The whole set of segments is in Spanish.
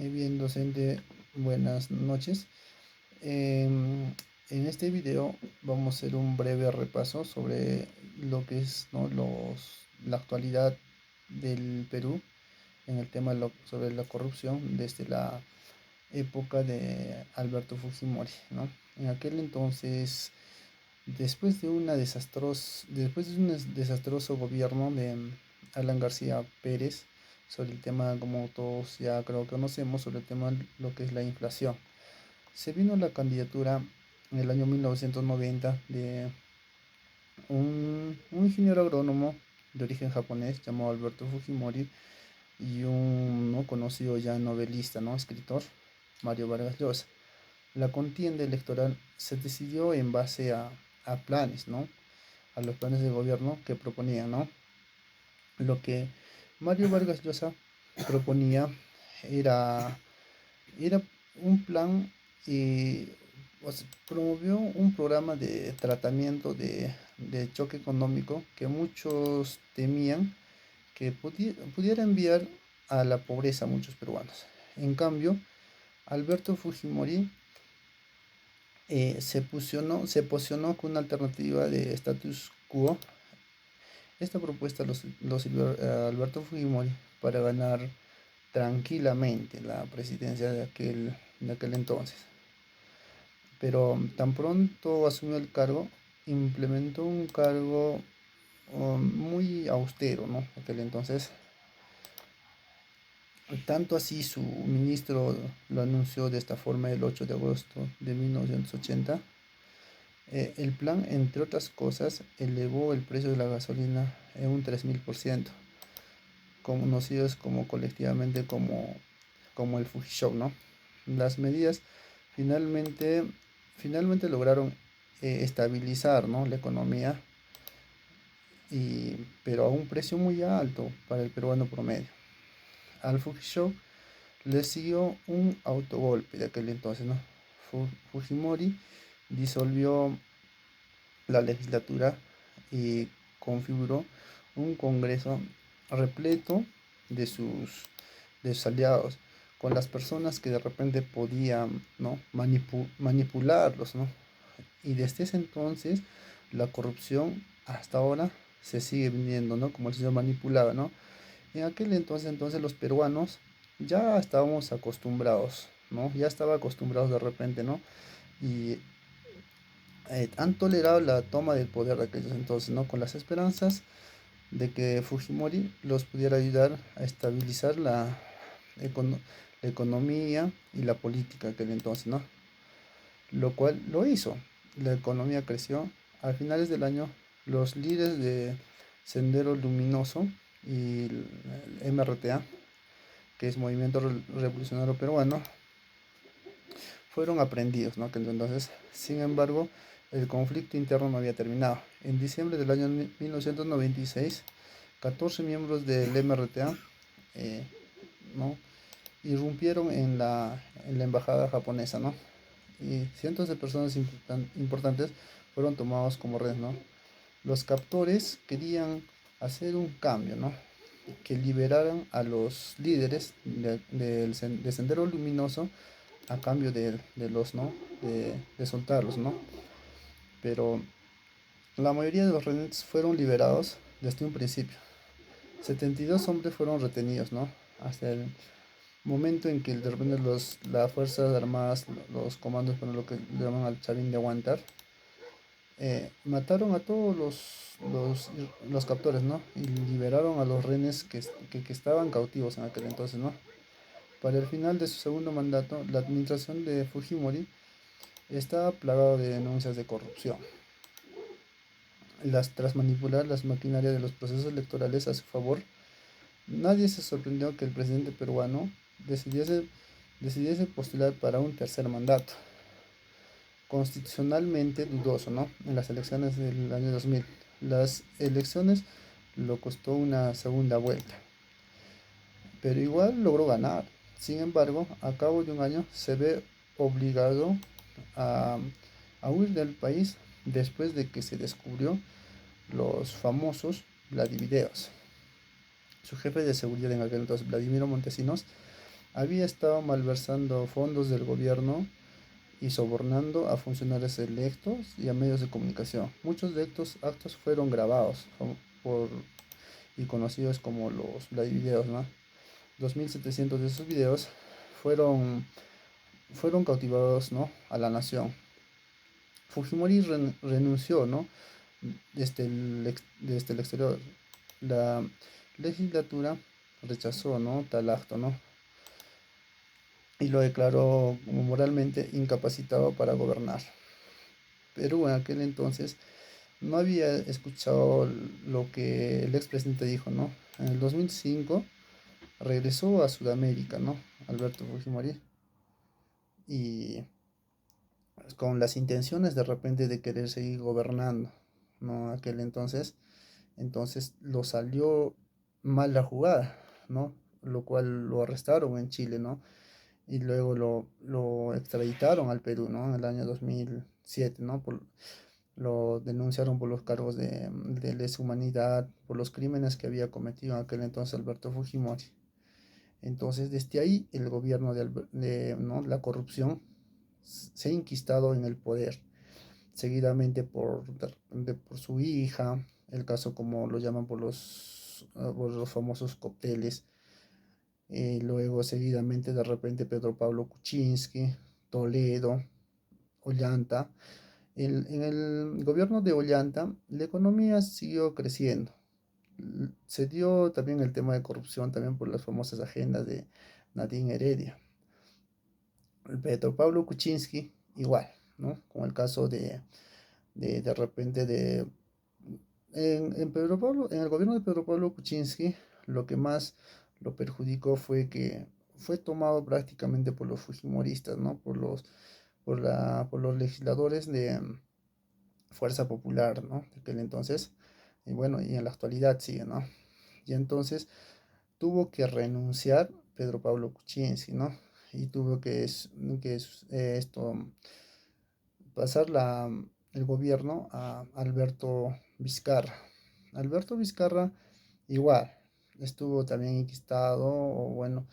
Bien, docente, buenas noches. Em, en este video vamos a hacer un breve repaso sobre lo que es, ¿no? La actualidad del Perú en el tema sobre la corrupción desde la época de Alberto Fujimori, ¿no? En aquel entonces, después de un desastroso gobierno de Alan García Pérez, sobre el tema, como todos ya creo que conocemos, sobre el tema lo que es la inflación. Se vino la candidatura en el año 1990 de un ingeniero agrónomo de origen japonés llamado Alberto Fujimori y un no conocido ya novelista, ¿no? Escritor, Mario Vargas Llosa. La contienda electoral se decidió en base a planes, ¿no? A los planes de gobierno que proponían, ¿no? Lo que Mario Vargas Llosa proponía era, era un plan y promovió un programa de tratamiento de choque económico que muchos temían que pudiera enviar a la pobreza a muchos peruanos. En cambio, Alberto Fujimori se posicionó con una alternativa de status quo. Esta propuesta lo sirvió a Alberto Fujimori para ganar tranquilamente la presidencia de aquel entonces. Pero tan pronto asumió el cargo, implementó un cargo muy austero, ¿no? Aquel entonces, tanto así su ministro lo anunció de esta forma el 8 de agosto de 1980. El plan, entre otras cosas, elevó el precio de la gasolina en un 3000%, conocidos como colectivamente como el Fujishock, ¿no? Las medidas finalmente, finalmente lograron estabilizar, ¿no? La economía, pero a un precio muy alto para el peruano promedio. Al Fujishock le siguió un autogolpe de aquel entonces, ¿no? Fujimori disolvió la legislatura y configuró un Congreso repleto de sus, de sus aliados, con las personas que de repente podían, ¿no? Manipularlos, ¿no? Y desde ese entonces la corrupción hasta ahora se sigue viendo, ¿no? Como el señor manipulaba, ¿no? En aquel entonces los peruanos ya estábamos acostumbrados, ¿no? Ya estaba acostumbrados de repente, ¿no? Y han tolerado la toma del poder de aquellos entonces, ¿no? Con las esperanzas de que Fujimori los pudiera ayudar a estabilizar econo- la economía y la política de aquel entonces, ¿no? Lo cual lo hizo. La economía creció. A finales del año, los líderes de Sendero Luminoso y el MRTA, que es Movimiento Revolucionario Peruano, fueron aprendidos, ¿no? Que entonces, sin embargo, el conflicto interno no había terminado. En diciembre del año 1996, 14 miembros del MRTA, eh, ¿no? irrumpieron en la embajada japonesa, ¿no? Y cientos de personas importantes fueron tomados como rehenes, ¿no? Los captores querían hacer un cambio, ¿no? Que liberaran a los líderes de Sendero Luminoso a cambio ¿no? De soltarlos, ¿no? Pero la mayoría de los rehenes fueron liberados desde un principio. 72 hombres fueron retenidos, ¿no? Hasta el momento en que de repente las Fuerzas Armadas, los comandos, bueno, lo que le llaman al Chavín de aguantar, mataron a todos los captores, ¿no? Y liberaron a los rehenes que estaban cautivos en aquel entonces, ¿no? Para el final de su segundo mandato, la administración de Fujimori estaba plagado de denuncias de corrupción. Tras manipular las maquinarias de los procesos electorales a su favor, nadie se sorprendió que el presidente peruano decidiese, decidiese postular para un tercer mandato, constitucionalmente dudoso, ¿no? En las elecciones del año 2000. Las elecciones lo costó una segunda vuelta, pero igual logró ganar. Sin embargo, a cabo de un año se ve obligado a, a huir del país después de que se descubrió los famosos Vladivideos. Su jefe de seguridad en aquel entonces, Vladimiro Montesinos, había estado malversando fondos del gobierno y sobornando a funcionarios electos y a medios de comunicación. Muchos de estos actos fueron grabados por, y conocidos como los live videos, ¿no? 2.700 de esos videos fueron, fueron cautivados, ¿no?, a la nación. Fujimori renunció, ¿no?, desde el exterior. La legislatura rechazó, ¿no?, tal acto, ¿no?, y lo declaró como moralmente incapacitado para gobernar. Perú en aquel entonces no había escuchado lo que el expresidente dijo, ¿no? En el 2005 regresó a Sudamérica, ¿no?, Alberto Fujimori, y con las intenciones de repente de querer seguir gobernando, ¿no? Aquel entonces lo salió mal la jugada, ¿no? Lo cual lo arrestaron en Chile, ¿no? Y luego lo extraditaron al Perú, ¿no? En el año 2007, ¿no? Lo denunciaron por los cargos de lesa humanidad, por los crímenes que había cometido en aquel entonces Alberto Fujimori. Entonces, desde ahí, el gobierno ¿no?, la corrupción se ha inquistado en el poder, seguidamente por su hija, el caso como lo llaman por los famosos cócteles, luego seguidamente de repente Pedro Pablo Kuczynski, Toledo, Ollanta. En el gobierno de Ollanta, la economía siguió creciendo. Se dio también el tema de corrupción también por las famosas agendas de Nadine Heredia. El Pedro Pablo Kuczynski, igual, ¿no? Con el caso de repente en el gobierno de Pedro Pablo Kuczynski, lo que más lo perjudicó fue que fue tomado prácticamente por los fujimoristas, ¿no? Por los legisladores de Fuerza Popular, ¿no?, de aquel entonces, y bueno, y en la actualidad sigue, ¿no? Y entonces tuvo que renunciar Pedro Pablo Kuczynski, ¿no? Y tuvo esto, pasar el gobierno a Alberto Vizcarra. Alberto Vizcarra igual, estuvo también inquistado, o bueno,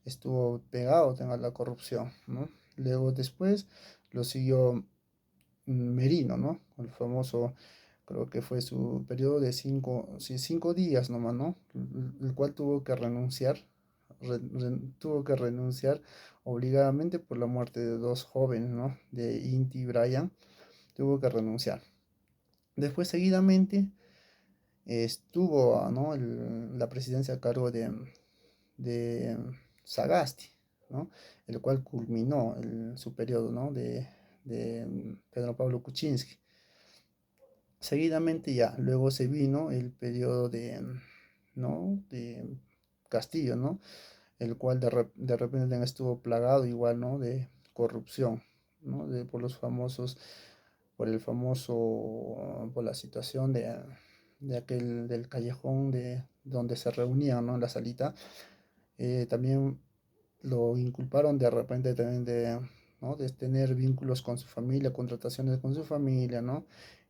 estuvo pegado a la corrupción, ¿no? Luego después lo siguió Merino, ¿no? El famoso, creo que fue su periodo de 5 días nomás, ¿no? El cual tuvo que renunciar obligadamente por la muerte de dos jóvenes, ¿no? De Inti y Brian, tuvo que renunciar. Después, seguidamente, estuvo, ¿no?, la presidencia a cargo de Sagasti, ¿no?, el cual culminó su periodo, ¿no?, de Pedro Pablo Kuczynski. Seguidamente ya, luego se vino el periodo ¿no?, de Castillo, ¿no?, el cual de repente también estuvo plagado igual, ¿no?, de corrupción, ¿no?, por la situación de aquel del callejón de donde se reunían, ¿no?, en la salita. También lo inculparon de repente también ¿no?, de tener vínculos con su familia, contrataciones con su familia, ¿no?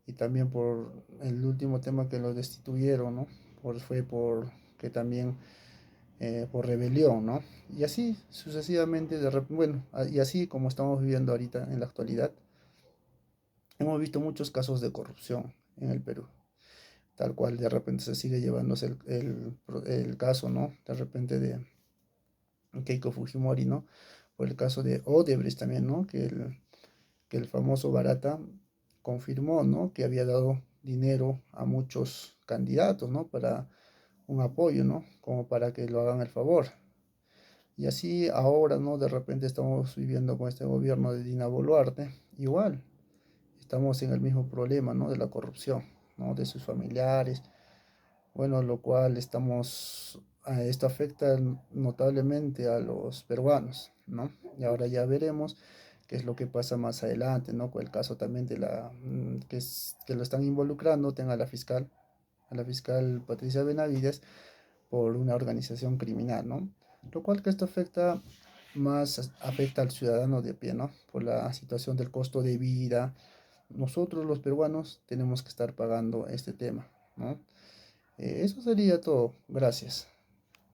Y también por el último tema que lo destituyeron, ¿no? Fue por que también por rebelión, ¿no? Y así sucesivamente, bueno, y así como estamos viviendo ahorita en la actualidad, hemos visto muchos casos de corrupción en el Perú, tal cual de repente se sigue llevándose el caso, ¿no? De repente de Keiko Fujimori, ¿no? Por el caso de Odebrecht también, ¿no? Que el famoso Barata confirmó, ¿no?, que había dado dinero a muchos candidatos, ¿no?, para un apoyo, ¿no?, como para que lo hagan el favor. Y así ahora, ¿no?, de repente estamos viviendo con este gobierno de Dina Boluarte, igual, estamos en el mismo problema, ¿no?, de la corrupción, ¿no?, de sus familiares, bueno, lo cual esto afecta notablemente a los peruanos, ¿no? Y ahora ya veremos qué es lo que pasa más adelante, ¿no? Con el caso también que lo están involucrando, a la fiscal Patricia Benavides, por una organización criminal, ¿no? Lo cual que esto afecta al ciudadano de pie, ¿no? Por la situación del costo de vida. Nosotros los peruanos tenemos que estar pagando este tema, ¿no? Eso sería todo. Gracias.